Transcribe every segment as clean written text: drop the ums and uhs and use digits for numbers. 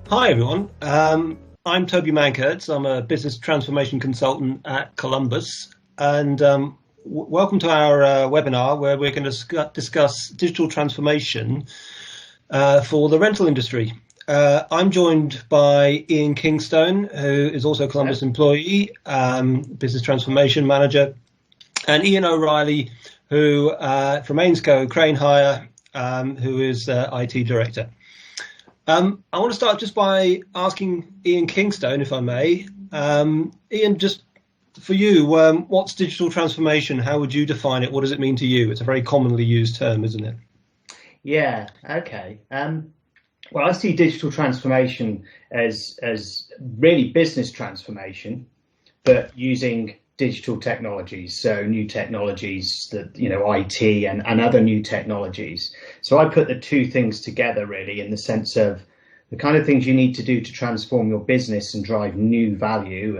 Hi, everyone. I'm Toby Mankertz. I'm a business transformation consultant at Columbus. And welcome to our webinar where we're going to discuss digital transformation for the rental industry. I'm joined by Ian Kingstone, who is also a Columbus employee, business transformation manager, and Ian O'Reilly, who from Ainsco Crane Hire, who is IT director. I want to start just by asking Ian Kingstone, if I may. Ian, just for you, what's digital transformation? How would you define it? What does it mean to you? It's a very commonly used term, isn't it? Yeah, okay. Well, I see digital transformation as really business transformation, but using digital technologies, so new technologies that, IT and other new technologies. So I put the two things together really in the sense of the kind of things you need to do to transform your business and drive new value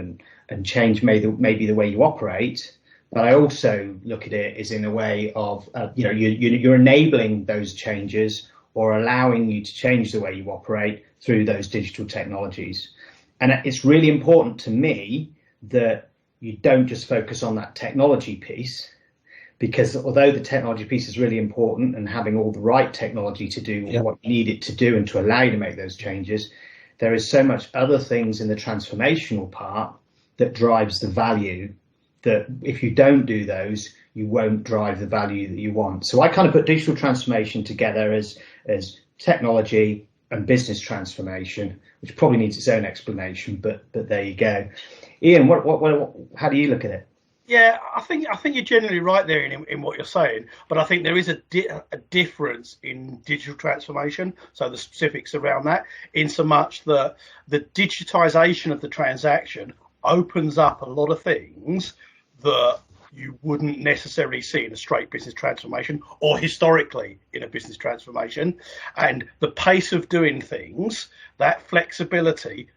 and change maybe the way you operate. But I also look at it as in a way of, you're enabling those changes or allowing you to change the way you operate through those digital technologies. And it's really important to me that you don't just focus on that technology piece, because although the technology piece is really important and having all the right technology to do what you need it to do and to allow you to make those changes, there is so much other things in the transformational part that drives the value that if you don't do those, you won't drive the value that you want. So I kind of put digital transformation together as technology and business transformation, which probably needs its own explanation, but there you go. Ian, how do you look at it? Yeah, I think you're generally right there in what you're saying, but I think there is a difference in digital transformation. So the specifics around that, in so much that the digitization of the transaction opens up a lot of things that you wouldn't necessarily see in a straight business transformation or historically in a business transformation. And the pace of doing things, that flexibility,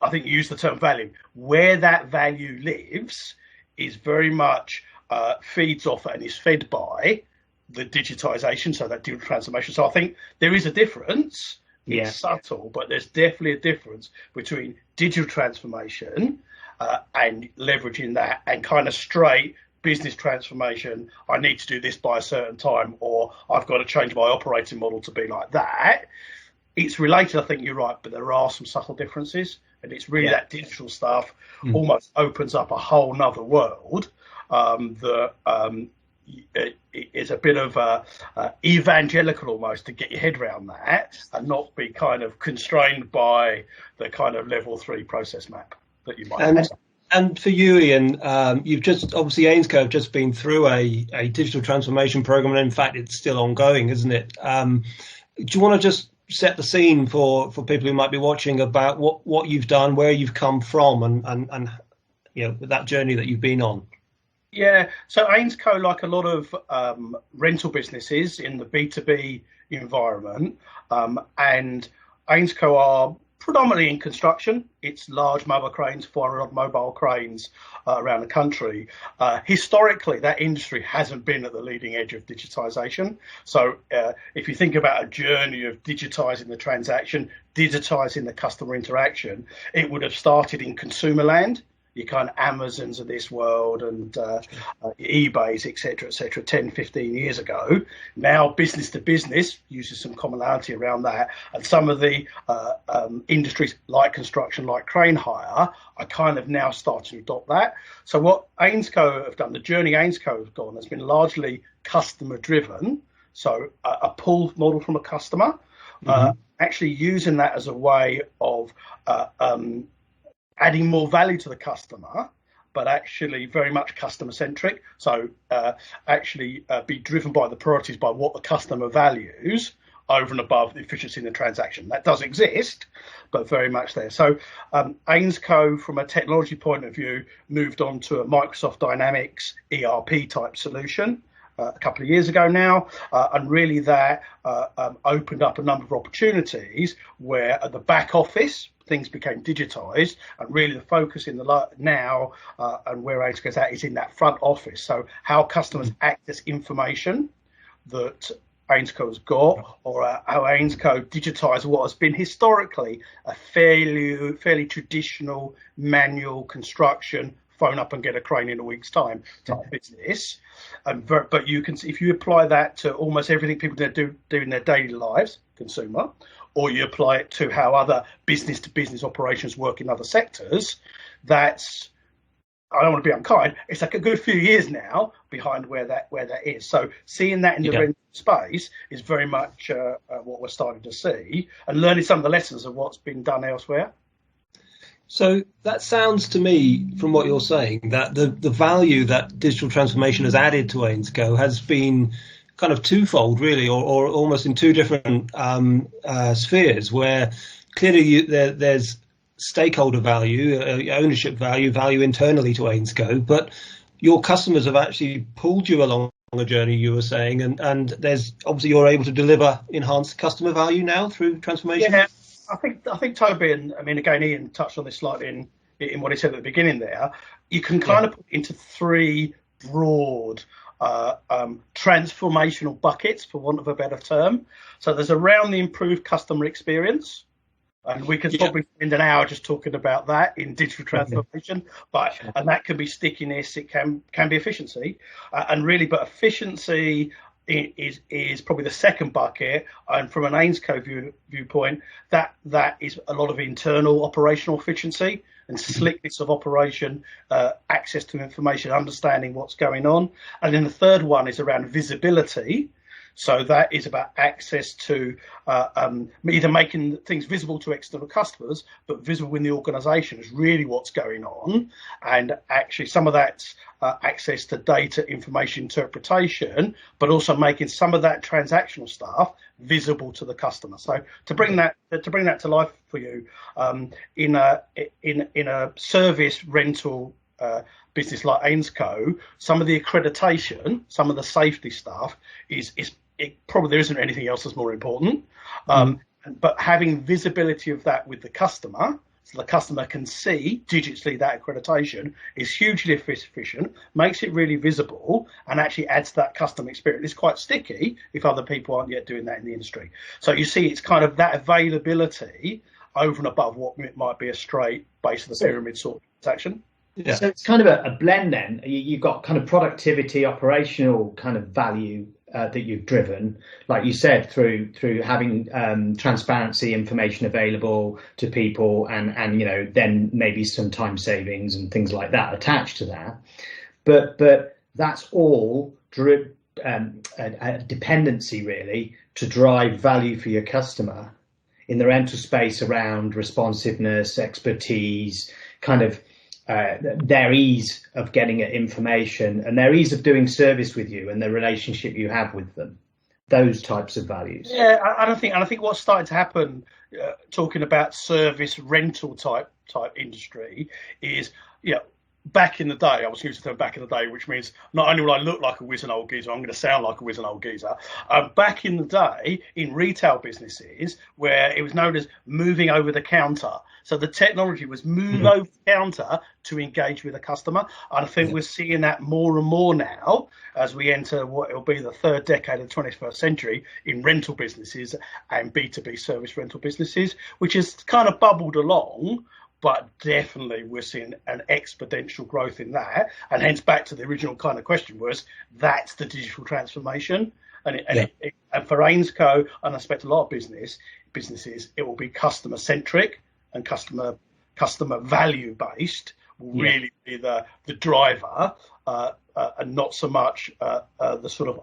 I think you use the term value, where that value lives is very much feeds off and is fed by the digitization, so that digital transformation. So I think there is a difference. Yeah. It's subtle, but there's definitely a difference between digital transformation and leveraging that and kind of straight business transformation. I need to do this by a certain time, or I've got to change my operating model to be like that. It's related, I think you're right, but there are some subtle differences. And it's really that digital stuff almost opens up a whole nother world that is a bit of evangelical almost to get your head around that and not be kind of constrained by the kind of level 3 process map that you might have. And for you, Ian, you've just obviously Ainsco have just been through a digital transformation program, and in fact, it's still ongoing, isn't it? Do you want to just set the scene for people who might be watching about what you've done, where you've come from, and that journey that you've been on? Yeah, so Ainsco, like a lot of rental businesses in the B2B environment, and Ainsco are predominantly in construction. It's large mobile cranes, 400 mobile cranes around the country. Historically, that industry hasn't been at the leading edge of digitization. So if you think about a journey of digitizing the transaction, digitizing the customer interaction, it would have started in consumer land. Your kind of Amazons of this world and eBays, et cetera, 10, 15 years ago. Now business to business uses some commonality around that. And some of the industries like construction, like crane hire, are kind of now starting to adopt that. So what Ainsco have done, the journey Ainsco have gone, has been largely customer driven. So a pull model from a customer, actually using that as a way of adding more value to the customer, but actually very much customer centric. So actually be driven by the priorities, by what the customer values over and above the efficiency in the transaction. That does exist, but very much there. So Ainsco, from a technology point of view, moved on to a Microsoft Dynamics ERP type solution a couple of years ago now, and really that opened up a number of opportunities where at the back office, things became digitized, and really the focus in the now and where Ainsco's at is in that front office. So how customers access information that AIMSCO has got, or how AIMSCO digitise what has been historically a fairly traditional manual construction, phone up and get a crane in a week's time type business. But you can, if you apply that to almost everything people do in their daily lives, consumer, or you apply it to how other business to business operations work in other sectors, that's, I don't want to be unkind, it's like a good few years now behind where that is. So seeing that in the rental space is very much what we're starting to see, and learning some of the lessons of what's been done elsewhere. So that sounds to me, from what you're saying, that the value that digital transformation has added to AIMSCO has been kind of twofold, really, or almost in two different spheres, where clearly there's stakeholder value, ownership value internally to AIMSCO, but your customers have actually pulled you along a journey, you were saying, and there's obviously you're able to deliver enhanced customer value now through transformation. Yeah, I think Toby, and I mean again Ian touched on this slightly in what he said at the beginning there. You can kind of put into three broad transformational buckets, for want of a better term. So there's around the improved customer experience. And we could probably spend an hour just talking about that in digital transformation, and that can be stickiness, it can be efficiency, and really, but efficiency is probably the second bucket. And from an AIMSCO viewpoint, that is a lot of internal operational efficiency and slickness of operation, access to information, understanding what's going on, and then the third one is around visibility. So that is about access to either making things visible to external customers, but visible in the organisation is really what's going on. And actually some of that's access to data, information interpretation, but also making some of that transactional stuff visible to the customer. So to bring that to life for you, in a service rental business like AIMSCO, some of the accreditation, some of the safety stuff probably there isn't anything else that's more important. But having visibility of that with the customer, so the customer can see digitally that accreditation, is hugely efficient, makes it really visible, and actually adds to that customer experience. It's quite sticky if other people aren't yet doing that in the industry. So you see, it's kind of that availability over and above what might be a straight base of the pyramid sort of transaction. Yeah. So it's kind of a blend then. You've got kind of productivity, operational kind of value that you've driven, like you said, through having transparency, information available to people, and then maybe some time savings and things like that attached to that. But that's all a dependency really to drive value for your customer in the rental space around responsiveness, expertise, kind of their ease of getting at information and their ease of doing service with you and the relationship you have with them, those types of values. Yeah, I think what's starting to happen, talking about service rental type industry, is back in the day, I was using the term back in the day, which means not only will I look like a wizened old geezer, I'm going to sound like a wizened old geezer. Back in the day, in retail businesses, where it was known as moving over the counter. So the technology was move over the counter to engage with a customer. And I think we're seeing that more and more now as we enter what will be the third decade of the 21st century in rental businesses and B2B service rental businesses, which has kind of bubbled along. But definitely we're seeing an exponential growth in that. And hence back to the original kind of question was, that's the digital transformation. And for AIMSCO, and I expect a lot of businesses, it will be customer centric and customer value based will really be the driver, and not so much the sort of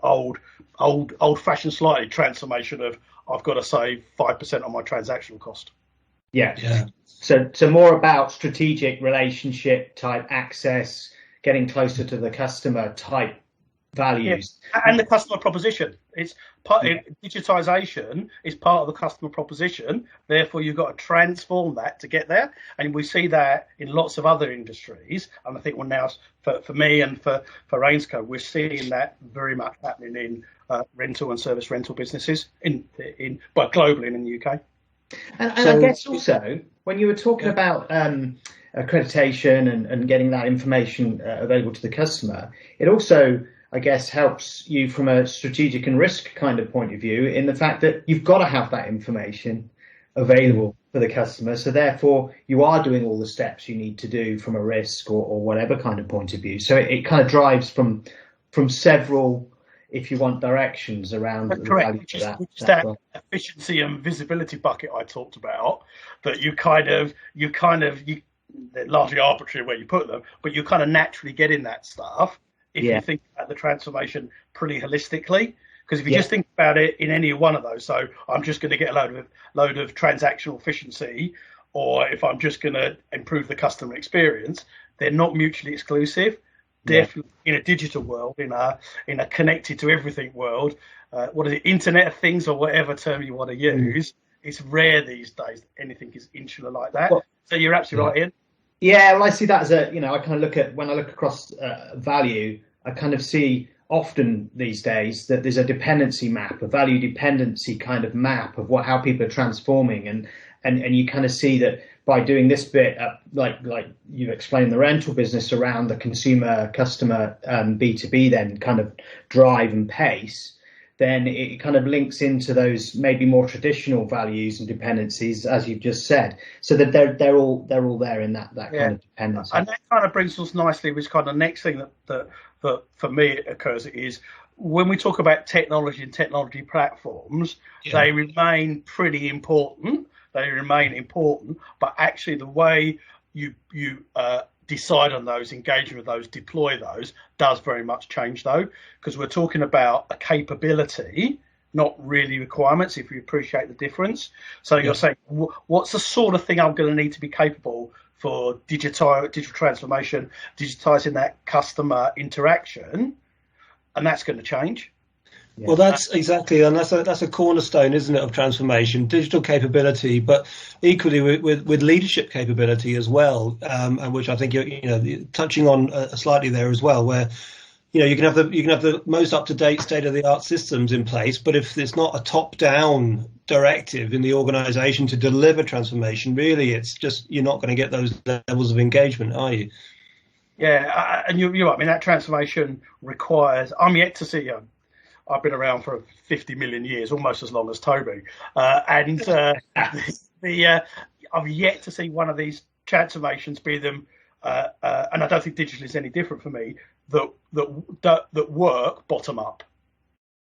old fashioned slightly transformation of I've got to save 5% on my transactional cost. Yeah. So more about strategic relationship type access, getting closer to the customer type values, and the customer proposition. It's digitization is part of the customer proposition. Therefore, you've got to transform that to get there, and we see that in lots of other industries. And I think now, for me and for AIMSCO, we're seeing that very much happening in rental and service rental businesses but globally and in the UK. And I guess also when you were talking about accreditation and getting that information available to the customer, it also I guess, helps you from a strategic and risk kind of point of view in the fact that you've got to have that information available for the customer. So therefore, you are doing all the steps you need to do from a risk or whatever kind of point of view. So it kind of drives from several, if you want, directions around the value which is that efficiency and visibility bucket I talked about, that you they're largely arbitrary where you put them, but you kind of naturally get in that stuff if you think about the transformation pretty holistically. Because if you just think about it in any one of those, so I'm just going to get a load of transactional efficiency, or if I'm just going to improve the customer experience, they're not mutually exclusive. Definitely in a digital world, in a connected to everything world, what is it, Internet of Things or whatever term you want to use, it's rare these days anything is insular like that. Well, so you're absolutely right, Ian. Yeah, well, I see that as I kind of look at, when I look across value, I kind of see often these days that there's a dependency map, a value dependency kind of map of how people are transforming, and you kind of see that by doing this bit, like you've explained the rental business around the consumer customer B2B, then kind of drive and pace, then it kind of links into those maybe more traditional values and dependencies, as you've just said, so that they're all there in that kind of dependency. And that kind of brings us nicely, which kind of next thing that for me occurs is when we talk about technology and technology platforms, they remain pretty important. They remain important, but actually the way you decide on those, engage with those, deploy those, does very much change though, because we're talking about a capability, not really requirements, if you appreciate the difference. So you're saying, what's the sort of thing I'm going to need to be capable for digital transformation, digitizing that customer interaction, and that's going to change. Well, that's exactly, and that's a cornerstone, isn't it, of transformation, digital capability, but equally with leadership capability as well, and which I think you're touching on slightly there as well, where you can have the most up-to-date state-of-the-art systems in place, but if it's not a top-down directive in the organisation to deliver transformation, really, it's just you're not going to get those levels of engagement, are you? Yeah, and you're right. I mean, that transformation requires. I'm yet to see. I've been around for 50 million years, almost as long as Toby, and I've yet to see one of these transformations be them, and I don't think digital is any different for me. That work bottom up.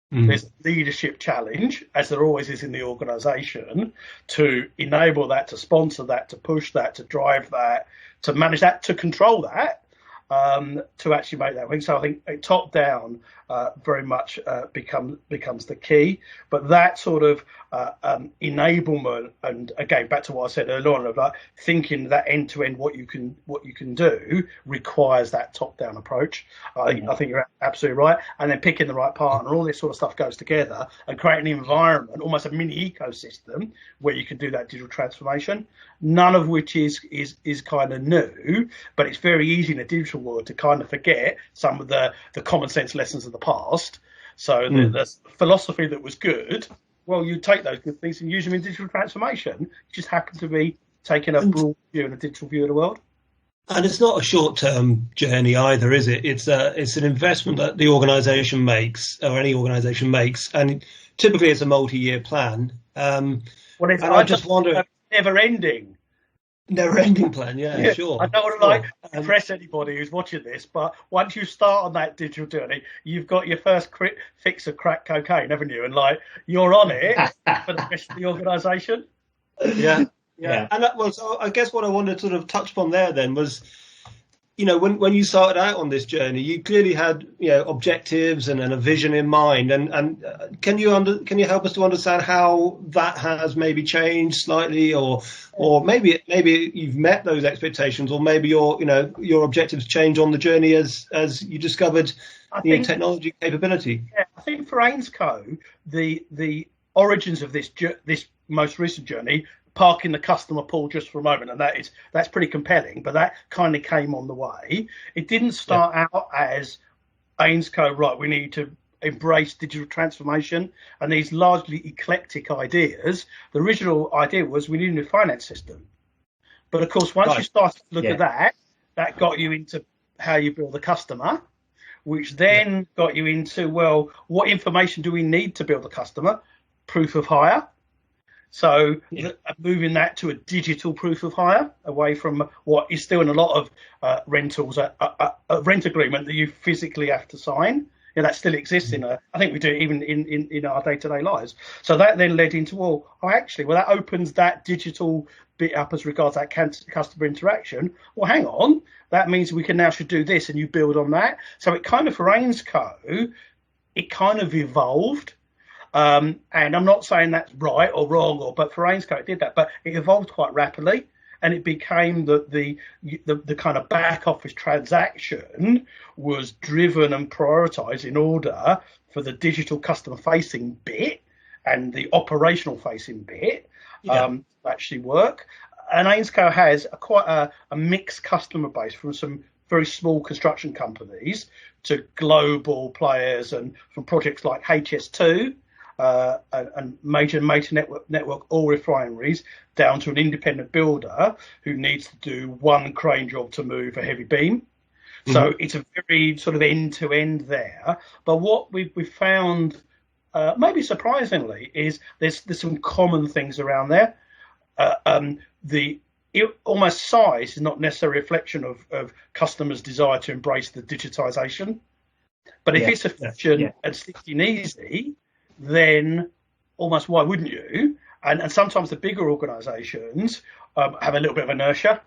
There's a leadership challenge, as there always is in the organisation, to enable that, to sponsor that, to push that, to drive that, to manage that, to control that. To actually make that win. So I think top down very much becomes the key. But that sort of enablement, and again back to what I said earlier on, of like thinking that end to end what you can do requires that top down approach. I think you're absolutely right. And then picking the right partner, all this sort of stuff goes together and creating an environment, almost a mini ecosystem where you can do that digital transformation. None of which is kind of new, but it's very easy in a digital world to kind of forget some of the common sense lessons of the past. So the philosophy that was good, well, you take those good things and use them in digital transformation. You just happen to be taking a broad view and a digital view of the world. And it's not a short-term journey either, is it? It's an investment that the organisation makes, or any organisation makes, and typically it's a multi-year plan. I just wonder. Never-ending plan, sure. I don't want to impress anybody who's watching this, but once you start on that digital journey, you've got your first fix of crack cocaine, haven't you? And you're on it for the rest of the organisation. Yeah. And so I guess what I wanted to sort of touch upon there then was, when you started out on this journey, you clearly had objectives and a vision in mind. And can you help us to understand how that has maybe changed slightly, or maybe you've met those expectations, or maybe your objectives change on the journey as you discovered technology capability. Yeah, I think for AINSCO, the origins of this most recent journey, parking the customer pool just for a moment, and that's pretty compelling, but that kind of came on the way. It didn't start out as AINSCO, right, we need to embrace digital transformation and these largely eclectic ideas. The original idea was we need a new finance system. But of course, once you start to look at that got you into how you build a customer, which then got you into, well, what information do we need to build a customer? Proof of hire. So moving that to a digital proof of hire, away from what is still in a lot of rentals, a rent agreement that you physically have to sign. That still exists I think we do it even in our day-to-day lives. So that then led into, that opens that digital bit up as regards that customer interaction. Well, hang on, that means we should do this, and you build on that. So it kind of, for AINSCO, it kind of evolved. And I'm not saying that's right or wrong, but for AINSCO it did that, but it evolved quite rapidly, and it became that the kind of back office transaction was driven and prioritised in order for the digital customer facing bit and the operational facing bit to actually work. And AINSCO has quite a mixed customer base, from some very small construction companies to global players, and from projects like HS2 and major network oil refineries, down to an independent builder who needs to do one crane job to move a heavy beam. So it's a very sort of end-to-end there. But what we've found, maybe surprisingly, is there's some common things around there. Almost size is not necessarily a reflection of customers' desire to embrace the digitisation. But if it's efficient and sticky and easy, then almost why wouldn't you? And sometimes the bigger organisations have a little bit of inertia.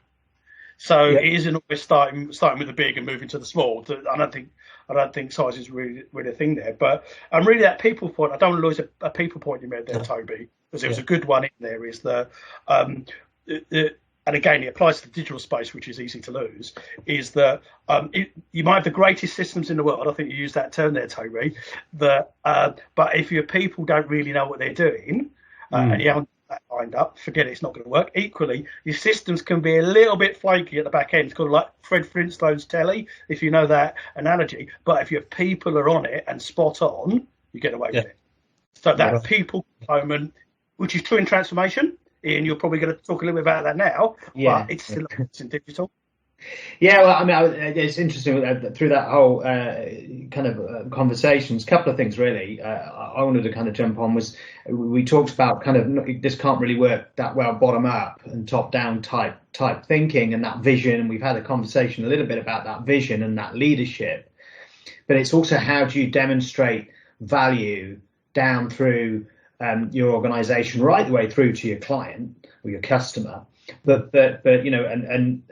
So it isn't always starting with the big and moving to the small. I don't think size is really a thing there. But really that people point, I don't want to lose a people point you made there, Toby, because there was a good one in there, is and again, it applies to the digital space, which is easy to lose, is that you might have the greatest systems in the world. I think you used that term there, Toby. But if your people don't really know what they're doing, and you haven't got that lined up, forget it, it's not going to work. Equally, your systems can be a little bit flaky at the back end. It's kind of like Fred Flintstone's telly, if you know that analogy. But if your people are on it and spot on, you get away with it. So that people component, which is true in transformation, Ian, you're probably going to talk a little bit about that now, but it's still in digital. Yeah, well, I mean, it's interesting through that whole kind of conversations. A couple of things really I wanted to kind of jump on was we talked about kind of this can't really work that well bottom up and top down type thinking and that vision. And we've had a conversation a little bit about that vision and that leadership, but it's also how do you demonstrate value down through your organization right the way through to your client or your customer, but you know, and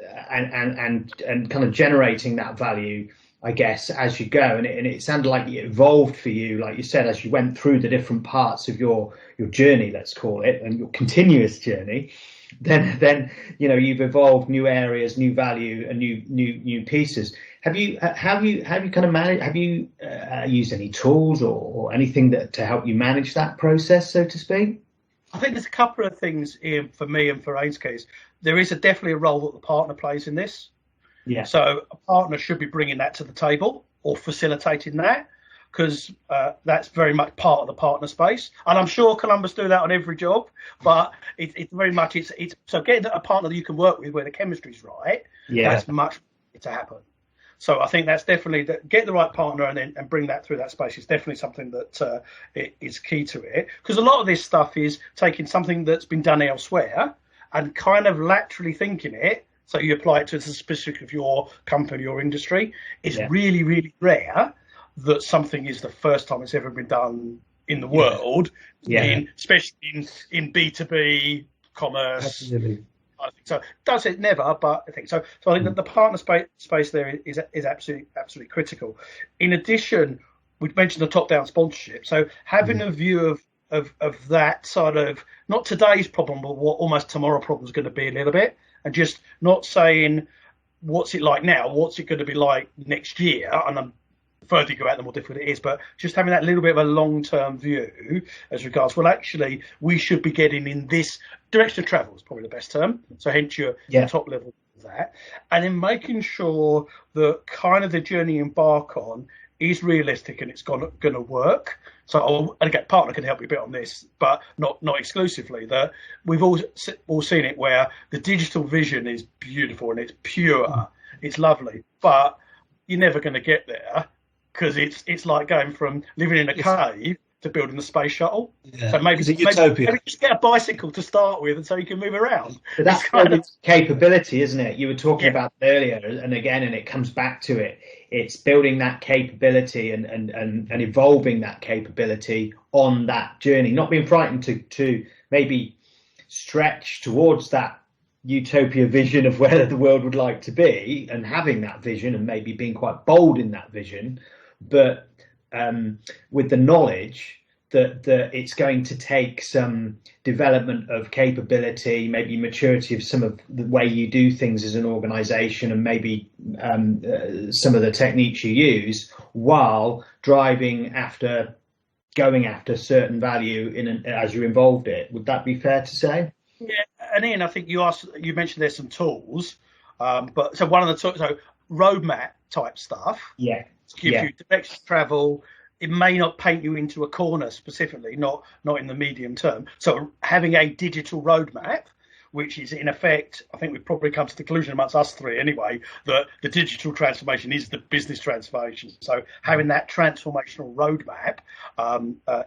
kind of generating that value, I guess, as you go. And it sounded like it evolved for you, like you said, as you went through the different parts of your journey, let's call it, and your continuous journey. Then you know, you've evolved new areas, new value, and new pieces. Have you kind of managed? Have you used any tools or anything to help you manage that process, so to speak? I think there's a couple of things, Ian, for me and for AINSCO. There is definitely a role that the partner plays in this. Yeah. So a partner should be bringing that to the table or facilitating that, because that's very much part of the partner space. And I'm sure Columbus do that on every job, but it's very much it's so getting a partner that you can work with where the chemistry's right. Yeah. That's much to happen. So I think that's definitely get the right partner and bring that through that space is definitely something that is key to it, because a lot of this stuff is taking something that's been done elsewhere and kind of laterally thinking it. So you apply it to the specific of your company or industry. It's really, really rare that something is the first time it's ever been done in the world, especially in B2B commerce. Absolutely. I think so. Does it never? But I think so. So I think that the partner space there is absolutely critical. In addition, we mentioned the top-down sponsorship. So having a view of that sort of not today's problem, but what almost tomorrow problem is going to be a little bit, and just not saying what's it like now, what's it going to be like next year, and the further you go out, the more difficult it is, but just having that little bit of a long-term view as regards, well, actually, we should be getting in this direction of travel is probably the best term. So hence your top level of that. And then making sure that kind of the journey you embark on is realistic and it's going to work. So, and again, partner can help you a bit on this, but not exclusively. That we've all seen it where the digital vision is beautiful and it's pure, it's lovely, but you're never going to get there because it's like going from living in a cave to building the space shuttle. Yeah. So maybe just get a bicycle to start with, and so you can move around. But that's kind of capability, isn't it? You were talking about it earlier, and it comes back to it. It's building that capability and evolving that capability on that journey, not being frightened to maybe stretch towards that utopia vision of where the world would like to be, and having that vision and maybe being quite bold in that vision, but with the knowledge that it's going to take some development of capability, maybe maturity of some of the way you do things as an organization, and maybe some of the techniques you use, while going after certain value as you involved it. Would that be fair to say? Yeah, and Ian, I think you mentioned there's some tools, but so one of the tools, so roadmap type stuff. Yeah. Give you direction to travel. It may not paint you into a corner specifically, not in the medium term. So having a digital roadmap, which is in effect, I think we've probably come to the conclusion amongst us three anyway, that the digital transformation is the business transformation. So having that transformational roadmap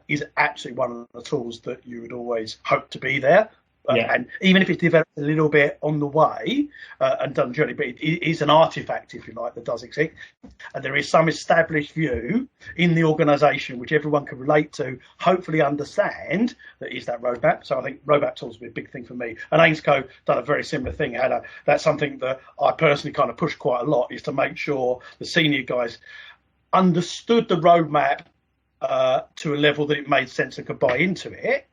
is absolutely one of the tools that you would always hope to be there. And even if it's developed a little bit on the way and done journey, but it is an artifact, if you like, that does exist. And there is some established view in the organisation which everyone can relate to, hopefully understand, that is that roadmap. So I think roadmap tools will be a big thing for me. And AIMSCO done a very similar thing. That's something that I personally kind of push quite a lot, is to make sure the senior guys understood the roadmap to a level that it made sense and could buy into it.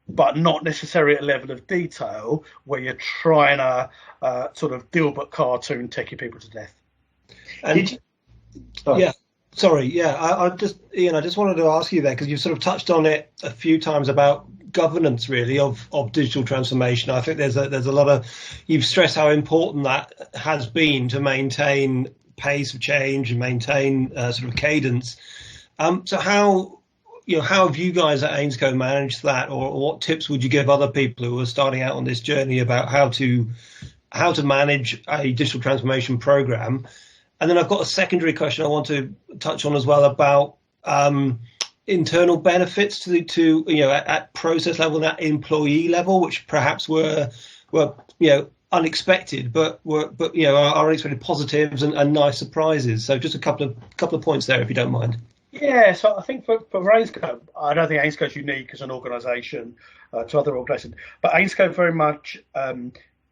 But not necessarily at a level of detail where you're trying to sort of Dilbert cartoon techie people to death. And Ian, I just wanted to ask you there, because you've sort of touched on it a few times about governance, really, of digital transformation. I think there's a lot of, you've stressed how important that has been to maintain pace of change and maintain sort of cadence. So how have you guys at AIMSCO managed that, or what tips would you give other people who are starting out on this journey about how to manage a digital transformation program? And then I've got a secondary question I want to touch on as well about internal benefits to at process level and at employee level, which perhaps were unexpected, but are unexpected positives and nice surprises. So just a couple of points there, if you don't mind. Yeah, so I think for AIMSCO, I don't think AIMSCO is unique as an organisation to other organisations, but AIMSCO very much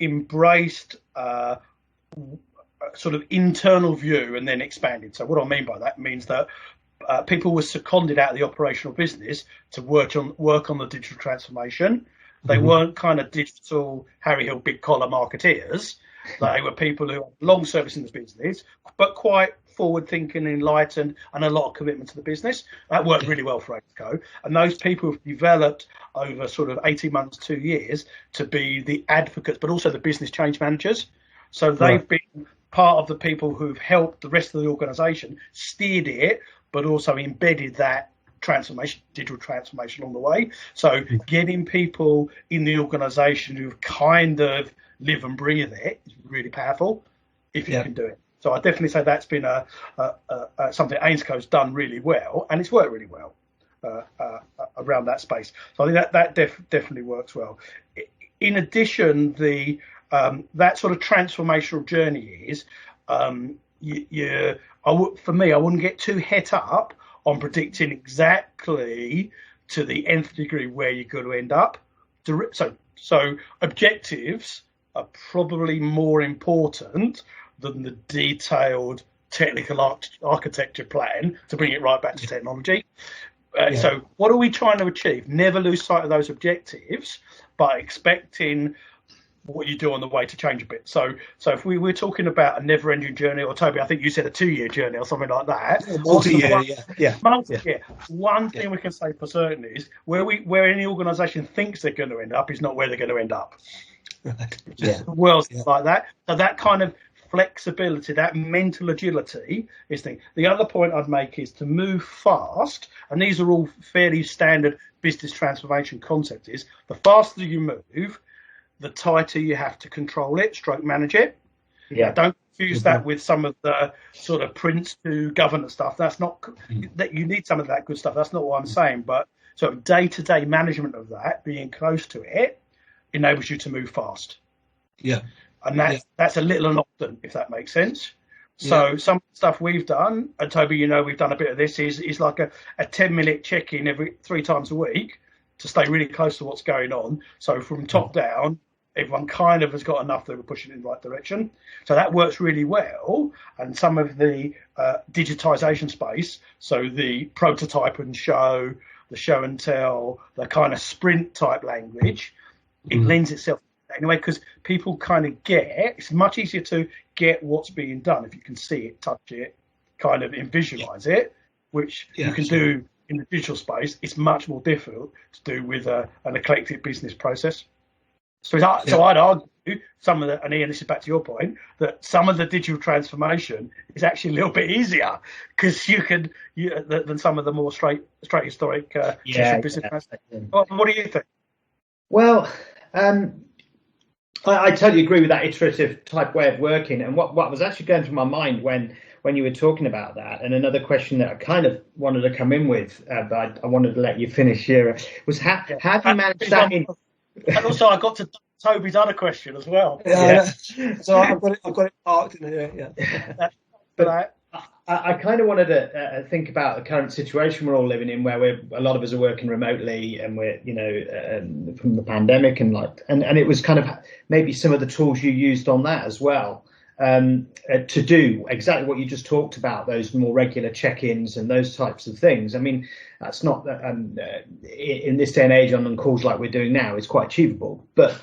embraced sort of internal view and then expanded. So what I mean by that means that people were seconded out of the operational business to work on the digital transformation. They weren't kind of digital Harry Hill big collar marketeers. They were people who had long service in the business, but quite forward thinking, enlightened, and a lot of commitment to the business. That worked really well for AIMSCO. And those people have developed over sort of 18 months, 2 years to be the advocates, but also the business change managers. So they've been part of the people who've helped the rest of the organisation, steered it, but also embedded that digital transformation on the way. So getting people in the organisation who kind of live and breathe it is really powerful if you can do it. So I definitely say that's been something AIMSCO's done really well, and it's worked really well around that space. So I think that definitely works well. In addition, that sort of transformational journey is, for me, I wouldn't get too het up on predicting exactly to the nth degree where you're going to end up. So objectives are probably more important than the detailed technical architecture plan to bring it right back to technology. So what are we trying to achieve? Never lose sight of those objectives, but expecting what you do on the way to change a bit. So if we were talking about a never-ending journey, or Toby, I think you said a 2-year journey or something like that. Multi-year, One thing we can say for certain is where any organisation thinks they're going to end up is not where they're going to end up. The world's like that. So that kind of flexibility, that mental agility is the thing. The other point I'd make is to move fast, and these are all fairly standard business transformation concepts, is the faster you move, the tighter you have to control it, stroke manage it. Don't confuse that with some of the sort of Prince to governance stuff. That's not that you need some of that good stuff. That's not what I'm saying. But so day-to-day management of that, being close to it, enables you to move fast. Yeah. And that's a little and often, if that makes sense. So some stuff we've done, and Toby, we've done a bit of this, is like a 10-minute check-in every 3 times a week to stay really close to what's going on. So from top down, everyone kind of has got enough that we're pushing in the right direction. So that works really well. And some of the digitization space, so the prototype and show, the show and tell, the kind of sprint type language, it lends itself anyway, because people kind of it's much easier to get what's being done if you can see it, touch it, kind of visualize it, which you can do in the digital space. It's much more difficult to do with an eclectic business process. So I'd argue some of the, and Ian, this is back to your point, that some of the digital transformation is actually a little bit easier because than some of the more straight historic business transformation. What do you think? Well, I totally agree with that iterative type way of working. And what was actually going through my mind when you were talking about that, and another question that I kind of wanted to come in with, but I wanted to let you finish here, was how do you manage that? And also, I got to Toby's other question as well. So I've got it parked in here. Yeah. But I kind of wanted to think about the current situation we're all living in, where a lot of us are working remotely, and we're from the pandemic, and it was kind of maybe some of the tools you used on that as well, to do exactly what you just talked about, those more regular check-ins and those types of things. I mean, that's not in this day and age on calls like we're doing now, it's quite achievable, but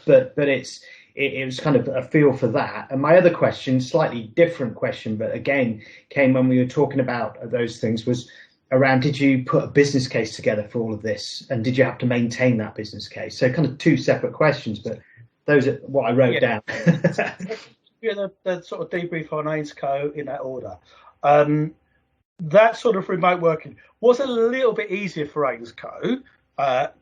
it was kind of a feel for that. And my other question, slightly different question, but again, came when we were talking about those things, was around, did you put a business case together for all of this? And did you have to maintain that business case? So kind of 2 separate questions, but those are what I wrote down. The sort of debrief on AIMSCO in that order. That sort of remote working was a little bit easier for AIMSCO,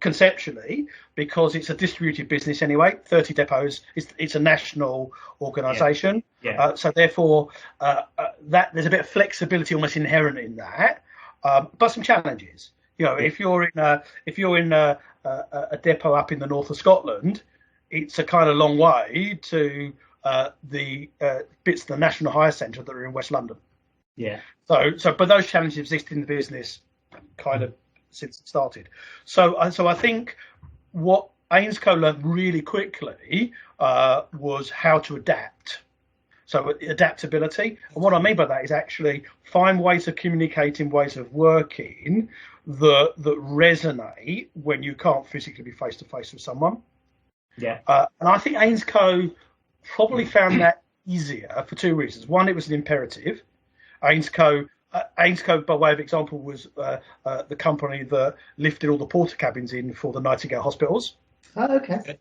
conceptually, because it's a distributed business anyway, 30 depots. It's a national organisation, so therefore that there's a bit of flexibility almost inherent in that, but some challenges. If you're in a depot up in the north of Scotland, it's a kind of long way to the bits of the National Hire Centre that are in West London. But those challenges exist in the business kind of since it started. So I think what AIMSCO learned really quickly was how to adapt. So adaptability. And what I mean by that is actually find ways of communicating, ways of working that resonate when you can't physically be face to face with someone. And I think AIMSCO probably found that easier for 2 reasons. One, it was an imperative. AIMSCO, by way of example, was the company that lifted all the porta cabins in for the Nightingale hospitals. Oh, okay.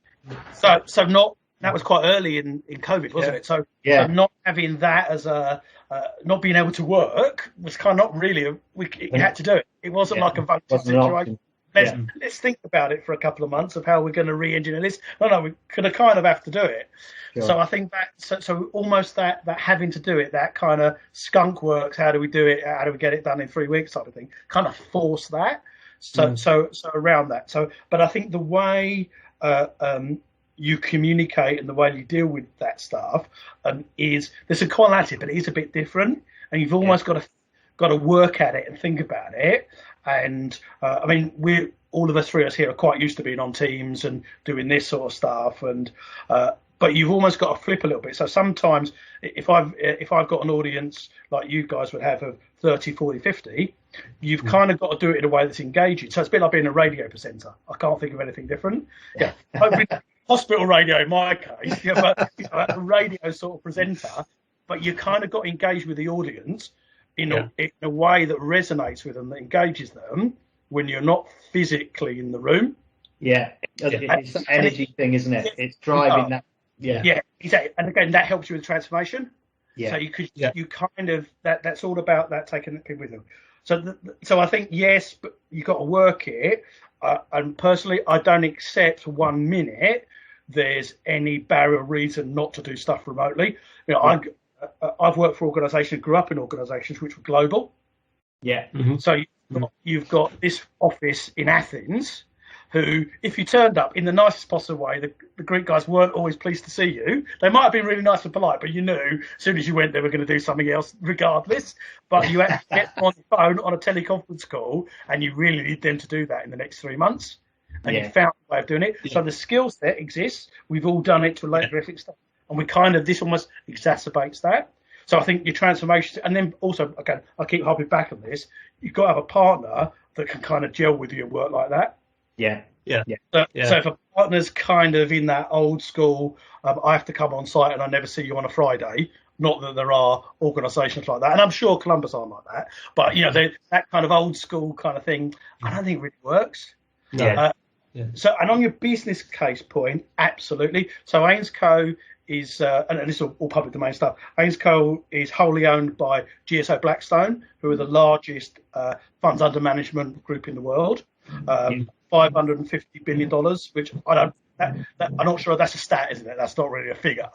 So not that was quite early in COVID, wasn't it? So not having that as not being able to work was kind of not really we had to do it. It wasn't like a vulnerable situation. Let's think about it for a couple of months of how we're going to re-engineer this. No, we kind of have to do it. Sure. So I think that so almost that having to do it, that kind of skunk works. How do we do it? How do we get it done in 3 weeks? Type of thing. Kind of force that. So around that. But I think the way you communicate and the way you deal with that stuff is there's a quality, but it is a bit different, and you've almost got to work at it and think about it. And I mean, all of us three here are quite used to being on Teams and doing this sort of stuff, and but you've almost got to flip a little bit. So sometimes if I've got an audience like you guys would have of 30, 40, 50, you've kind of got to do it in a way that's engaging. So it's a bit like being a radio presenter. I can't think of anything different. Hopefully hospital radio in my case, but a radio sort of presenter. But you kind of got to engage with the audience in a way that resonates with them, that engages them when you're not physically in the room. It's an energy thing, isn't it? It's driving that. Exactly. And again, that helps you with transformation. So you kind of that's all about that taking it with them. So I think yes, but you got to work it. And personally, I don't accept 1 minute there's any barrier reason not to do stuff remotely. I've worked for organisations, grew up in organisations which were global. Yeah. So you've got this office in Athens, who, if you turned up in the nicest possible way, the Greek guys weren't always pleased to see you. They might have been really nice and polite, but you knew as soon as you went, they were going to do something else regardless. But you had to get them on the phone on a teleconference call, and you really need them to do that in the next 3 months. And you found a way of doing it. Yeah. So the skill set exists. We've all done it to a later extent, and this almost exacerbates that. So I think your transformation, and then also, again, I keep hopping back on this, you've got to have a partner that can kind of gel with you and work like that. Yeah. So if a partner's kind of in that old school, I have to come on site and I never see you on a Friday, not that there are organisations like that, and I'm sure Columbus aren't like that, but that kind of old school kind of thing, I don't think really works. So, and on your business case point, absolutely. So AIMSco is, and this is all public domain stuff, AIMSco is wholly owned by GSO Blackstone, who are the largest funds under management group in the world. $550 billion, which I'm not sure that's a stat, isn't it? That's not really a figure.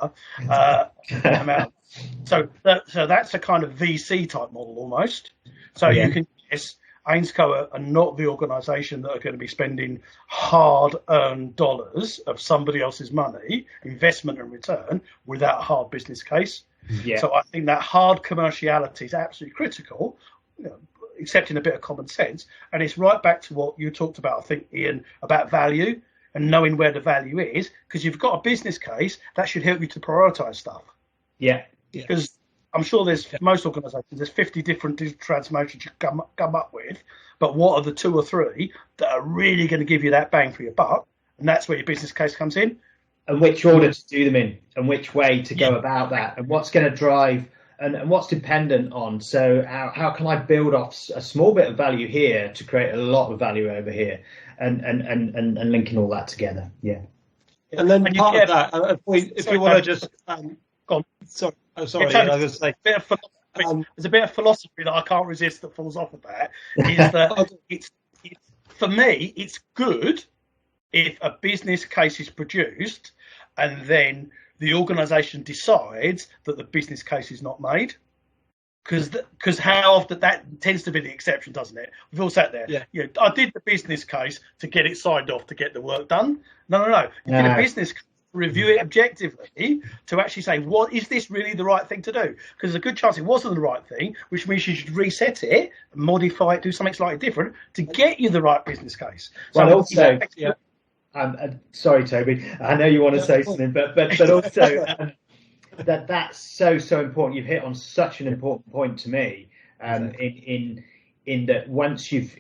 So that's a kind of VC type model almost. So you can guess AIMSco are not the organisation that are going to be spending hard-earned dollars of somebody else's money, investment and return, without a hard business case. So I think that hard commerciality is absolutely critical, accepting a bit of common sense. And it's right back to what you talked about, I think, Ian, about value and knowing where the value is, because you've got a business case that should help you to prioritise stuff. Because I'm sure there's most organisations, there's 50 different digital transformations you come up with, but what are the 2 or 3 that are really going to give you that bang for your buck? And that's where your business case comes in. And which order to do them in, and which way to go about that, and what's going to drive, and what's dependent on. So how can I build off a small bit of value here to create a lot of value over here, and linking all that together. And then part of that, if you want to just go on. Sorry, I was going to say. There's a bit of philosophy that I can't resist that falls off of that. Is that it's for me, it's good if a business case is produced and then the organisation decides that the business case is not made. Because how often that tends to be the exception, doesn't it? We've all sat there. I did the business case to get it signed off to get the work done. No. You did a business case to review it objectively to actually say, what is this really the right thing to do? Because there's a good chance it wasn't the right thing, which means you should reset it, modify it, do something slightly different to get you the right business case. So sorry, Toby. I know you want to say something, but also. That's so important. You've hit on such an important point to me. In that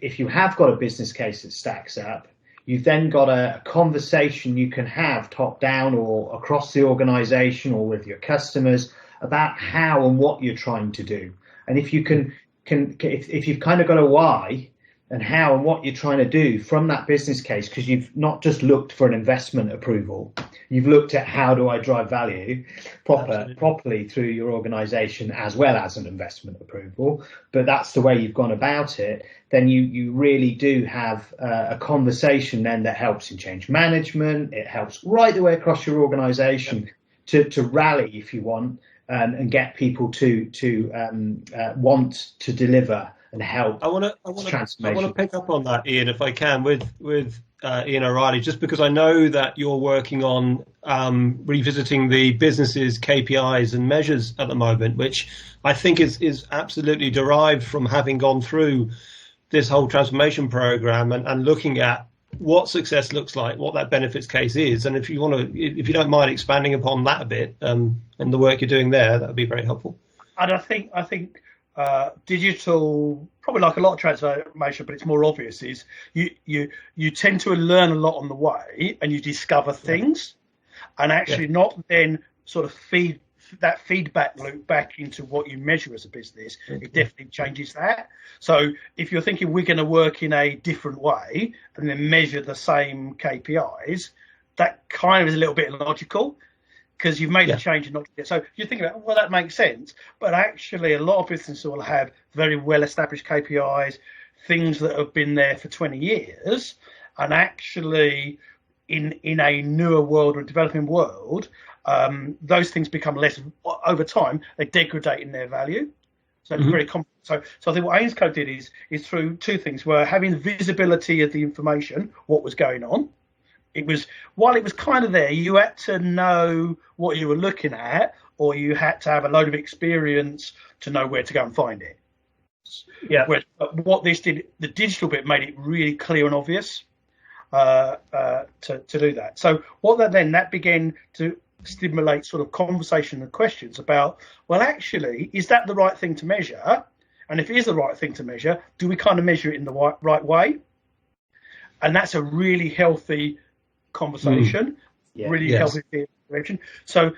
if you have got a business case that stacks up, you've then got a conversation you can have top down or across the organisation or with your customers about how and what you're trying to do. And if you if you've kind of got a why and how and what you're trying to do from that business case, because you've not just looked for an investment approval, you've looked at how do I drive value properly through your organisation as well as an investment approval, but that's the way you've gone about it, then you really do have a conversation then that helps in change management. It helps right the way across your organisation to rally, if you want, and get people to want to deliver and help. I want to pick up on that, Ian, if I can, with Ian O'Reilly, just because I know that you're working on revisiting the business's KPIs and measures at the moment, which I think is absolutely derived from having gone through this whole transformation program and looking at what success looks like, what that benefits case is, and if you don't mind expanding upon that a bit and the work you're doing there, that would be very helpful. And I think. Digital, probably like a lot of transformation, but it's more obvious, is you tend to learn a lot on the way and you discover things and actually not then sort of feed that feedback loop back into what you measure as a business. It definitely changes that. So if you're thinking we're going to work in a different way and then measure the same KPIs, that kind of is a little bit illogical, because you've made a change and not yet. So you think about, well, that makes sense. But actually, a lot of businesses will have very well-established KPIs, things that have been there for 20 years. And actually, in a newer world or developing world, those things become less over time. They degrade in their value. So it's very complex. So I think what Ainsco did is through two things: were having the visibility of the information, what was going on. It was while it was kind of there, you had to know what you were looking at, or you had to have a load of experience to know where to go and find it. Yeah. What this did, the digital bit made it really clear and obvious to do that. So what that began to stimulate sort of conversation and questions about, well, actually, is that the right thing to measure? And if it is the right thing to measure, do we kind of measure it in the right way? And that's a really healthy conversation, healthy direction. So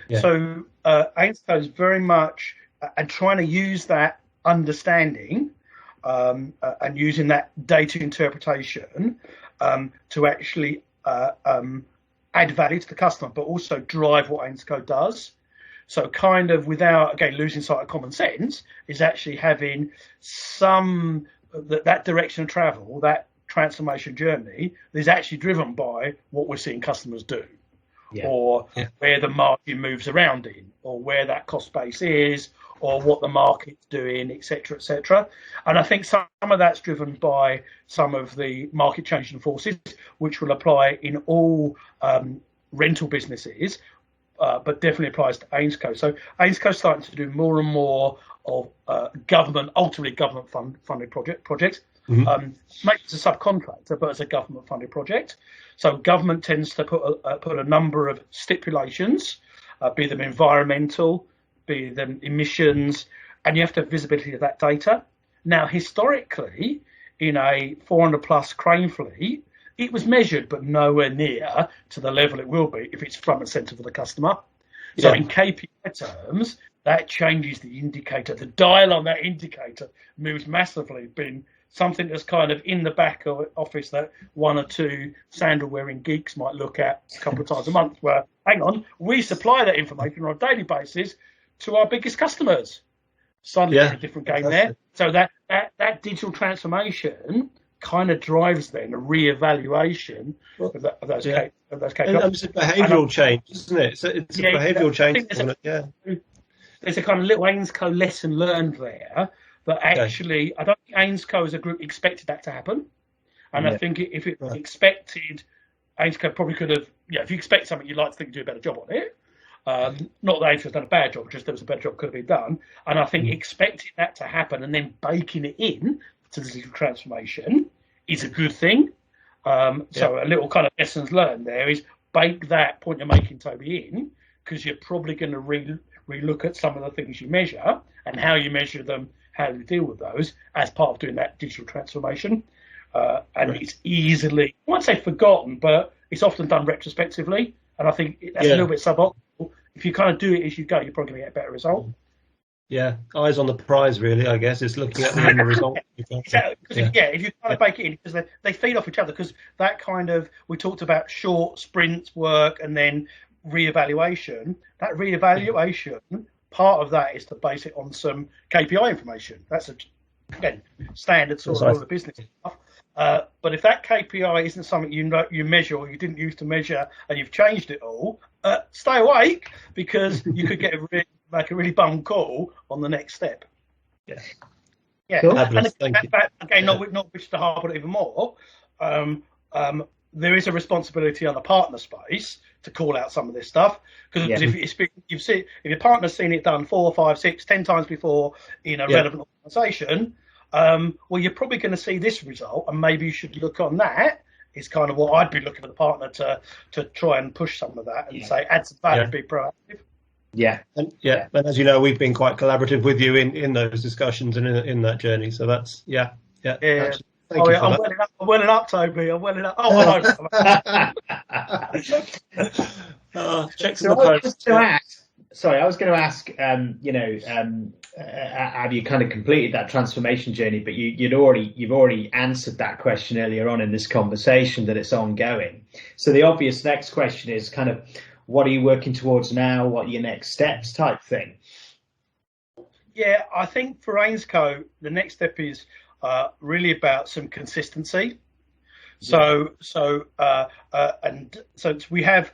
Ainsco is very much and trying to use that understanding and using that data interpretation to actually add value to the customer, but also drive what Ainsco does. So kind of without, again, losing sight of common sense, is actually having some, that direction of travel, that transformation journey is actually driven by what we're seeing customers do, or where the market moves around in, or where that cost base is, or what the market's doing, et cetera, et cetera. And I think some of that's driven by some of the market changing forces, which will apply in all rental businesses, but definitely applies to Ainsco. So Ainsco's starting to do more and more of ultimately government funded projects. Maybe it's a subcontractor, but it's a government funded project. So government tends to put a number of stipulations, be them environmental, be them emissions, and you have to have visibility of that data. Now, historically, in a 400 plus crane fleet, it was measured, but nowhere near to the level it will be if it's front and centre for the customer. So in KPI terms, that changes the indicator. The dial on that indicator moves massively, being something that's kind of in the back of office that one or two sandal-wearing geeks might look at a couple of times a month, where, hang on, we supply that information on a daily basis to our biggest customers. Suddenly it's a different game there. So that digital transformation kind of drives then a re-evaluation of those KPIs. And it's a behavioural change, isn't it? So it's a behavioural change. There's a kind of little Ainsco lesson learned there, but actually I don't think Ainsco as a group expected that to happen. And I think if it was expected, Ainsco probably could have, if you expect something, you'd like to think you do a better job on it. Not that Ainsco's done a bad job, just there was a better job could have been done. And I think expecting that to happen and then baking it in to the digital transformation is a good thing. So a little kind of lessons learned there is bake that point you're making, Toby, in, because you're probably going to re-look at some of the things you measure and how you measure them, how you deal with those as part of doing that digital transformation. It's easily, I won't say forgotten, but it's often done retrospectively. And I think that's a little bit suboptimal. If you kind of do it as you go, you're probably going to get a better result. Yeah, eyes on the prize, really, I guess. It's looking at the end result. Exactly. If you kind of bake it in, because they feed off each other, because that kind of, we talked about short sprints work and then re-evaluation. That re-evaluation, part of that is to base it on some KPI information. That's, again, standard sort of all the business stuff. But if that KPI isn't something you measure or you didn't use to measure and you've changed it all, stay awake, because you could get make a really bum call on the next step. Yeah. Cool. And again, not wish to harp on it even more. There is a responsibility on the partner space to call out some of this stuff, because if your partner's seen it done 4, 5, 6, 10 times before in a relevant organisation, well, you're probably going to see this result, and maybe you should look on that. Is kind of what I'd be looking for the partner to try and push some of that and say, add some value, be proactive. And as you know, we've been quite collaborative with you in those discussions and in that journey. So that's Thank you for that. I'm welling up, Toby. I'm welling up. Checks in the post. Sorry, I was going to ask, have you kind of completed that transformation journey? But you've already answered that question earlier on in this conversation, that it's ongoing. So the obvious next question is kind of, what are you working towards now? What are your next steps, type thing? Yeah, I think for Ainsco, the next step is really about some consistency. So we have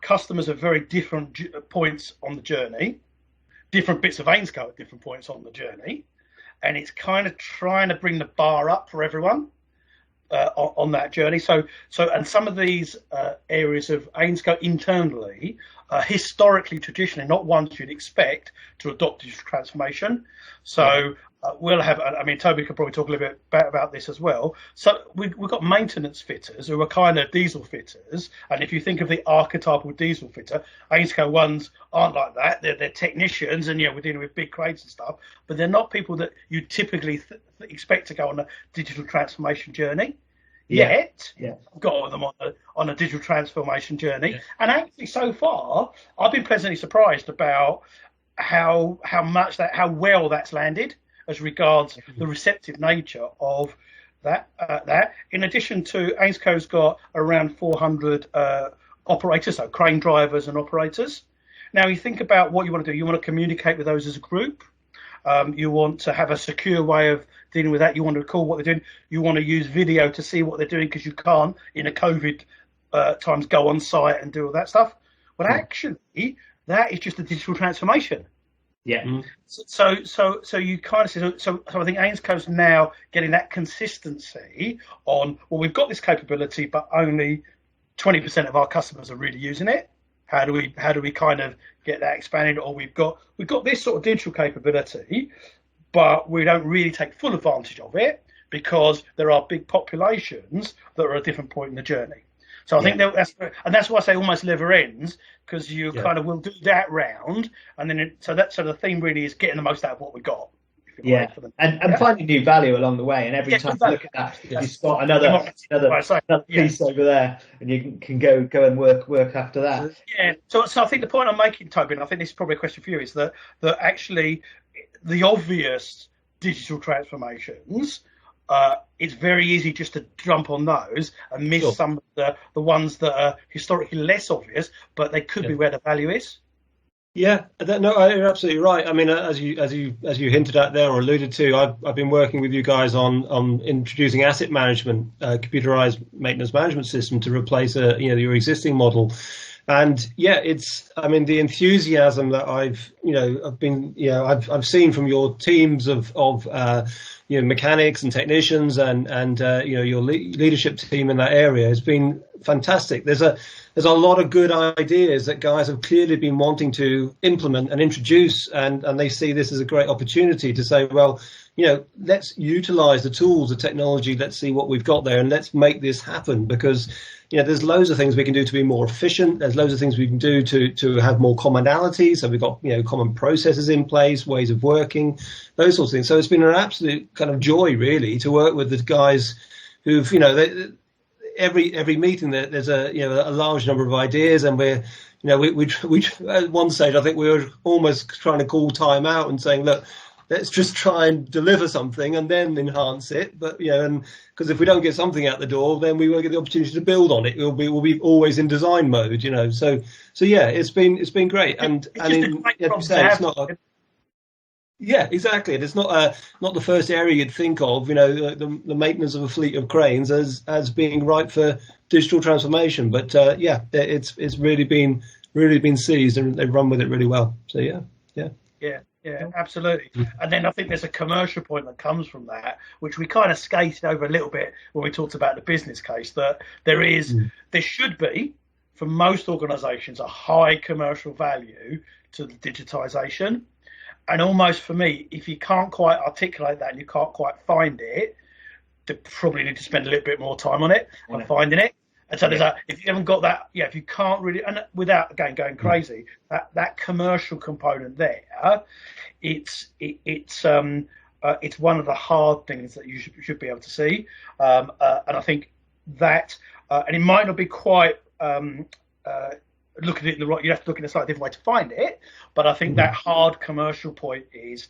customers at very different points on the journey, different bits of Ainscope at different points on the journey, and it's kind of trying to bring the bar up for everyone on that journey. So and some of these areas of Ainscope internally are historically, traditionally not ones you'd expect to adopt digital transformation. So we'll have, I mean, Toby could probably talk a little bit about this as well. So we've got maintenance fitters who are kind of diesel fitters. And if you think of the archetypal diesel fitter, Ainscope ones aren't like that. They're technicians, and we're dealing with big cranes and stuff, but they're not people that you typically expect to go on a digital transformation journey. Yet, got them on a digital transformation journey, and actually, so far, I've been pleasantly surprised about how well that's landed as regards the receptive nature of that. In addition to, Ainsco's got around 400 operators, so crane drivers and operators. Now, you think about what you want to do. You want to communicate with those as a group. You want to have a secure way of dealing with that. You want to record what they're doing. You want to use video to see what they're doing, because you can't, in a COVID times, go on site and do all that stuff. But actually, that is just a digital transformation. Yeah. So you kind of say, so I think Ainsco's now getting that consistency on, well, we've got this capability, but only 20% of our customers are really using it. How do we kind of get that expanded? Or we've got this sort of digital capability, but we don't really take full advantage of it because there are big populations that are at a different point in the journey. So I think that's why I say almost never ends, because you kind of will do that round, and then so the theme really is getting the most out of what we got. And finding new value along the way, and every time you look at that, you spot another piece over there, and you can go and work after that. Yeah. So I think the point I'm making, Toby, and I think this is probably a question for you, is that actually the obvious digital transformations, it's very easy just to jump on those and miss some of the ones that are historically less obvious, but they could be where the value is. Yeah, no, you're absolutely right. I mean, as you hinted at there or alluded to, I've been working with you guys on introducing asset management, computerized maintenance management system to replace your existing model. And the enthusiasm that I've seen from your teams of mechanics and technicians and your leadership team in that area has been fantastic. There's a lot of good ideas that guys have clearly been wanting to implement and introduce, and they see this as a great opportunity to say, well, let's utilize the tools, the technology, let's see what we've got there, and let's make this happen, because there's loads of things we can do to be more efficient. There's loads of things we can do to have more commonality. So we've got common processes in place, ways of working, those sorts of things. So it's been an absolute kind of joy, really, to work with the guys who've every meeting there's a large number of ideas, and we at one stage I think we were almost trying to call time out and saying, look, let's just try and deliver something and then enhance it. But and because if we don't get something out the door, then we won't get the opportunity to build on it. We'll be always in design mode, So yeah, it's been great. It's not. Yeah, exactly. And it's not the first area you'd think of, the maintenance of a fleet of cranes as being right for digital transformation. But it's really been seized, and they've run with it really well. So yeah. Yeah, absolutely. And then I think there's a commercial point that comes from that, which we kind of skated over a little bit when we talked about the business case, that there should be, for most organisations, a high commercial value to the digitisation. And almost for me, if you can't quite articulate that and you can't quite find it, they probably need to spend a little bit more time on it and finding it. And so if you haven't got that, if you can't really, and without again going crazy, that commercial component there, it's one of the hard things that you should be able to see. And I think that, and it might not be quite look at it in the right. You have to look in a slightly different way to find it. But I think that hard commercial point is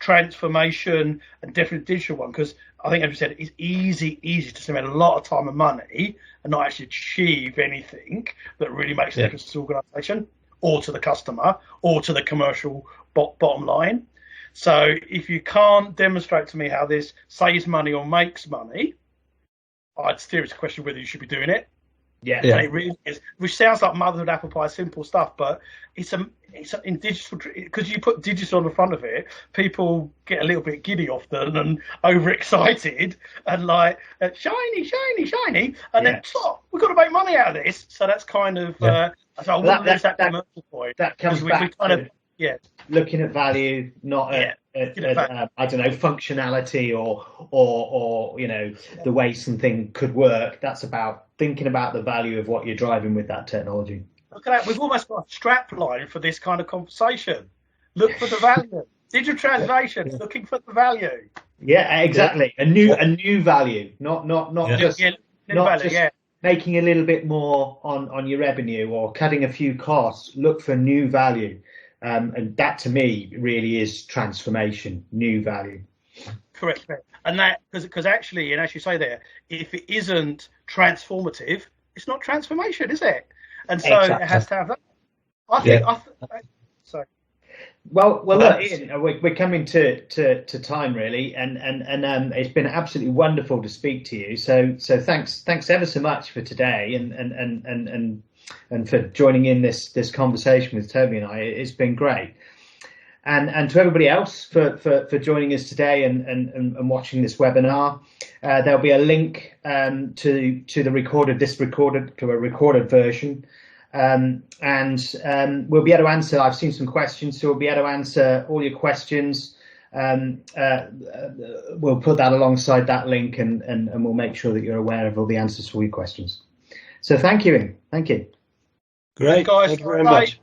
transformation, and definitely digital one, because I think, as you said, it's easy to spend a lot of time and money and not actually achieve anything that really makes a difference to the organisation or to the customer or to the commercial bottom line. So if you can't demonstrate to me how this saves money or makes money, I'd seriously question whether you should be doing it. Yeah. And it really is, which sounds like motherhood apple pie, simple stuff, but it's in digital, because you put digital on the front of it, people get a little bit giddy often and overexcited and like shiny, and then we've got to make money out of this. So that's kind of so I wouldn't lose that commercial point. That comes back to looking at value, not at I don't know, functionality or you know, the way something could work. That's about thinking about the value of what you're driving with that technology. Look at that. We've almost got a strap line for this kind of conversation. Look for the value. Digital transformation, looking for the value. Yeah, exactly. A new value, not just making a little bit more on your revenue or cutting a few costs. Look for new value. And that to me really is transformation, new value. Correct. And that, because actually, and as you say there, if it isn't transformative, it's not transformation, is it? And so it has to have that. I think. Sorry. Well, look, Ian, we're coming to time really, and it's been absolutely wonderful to speak to you. So thanks ever so much for today, and for joining in this conversation with Toby and I. It's been great. And to everybody else for joining us today and watching this webinar. There'll be a link to a recorded version. And we'll be able to answer. I've seen some questions, so we'll be able to answer all your questions. We'll put that alongside that link, and we'll make sure that you're aware of all the answers to all your questions. So thank you, Ian. Thank you. Great. Guys, thank you very much.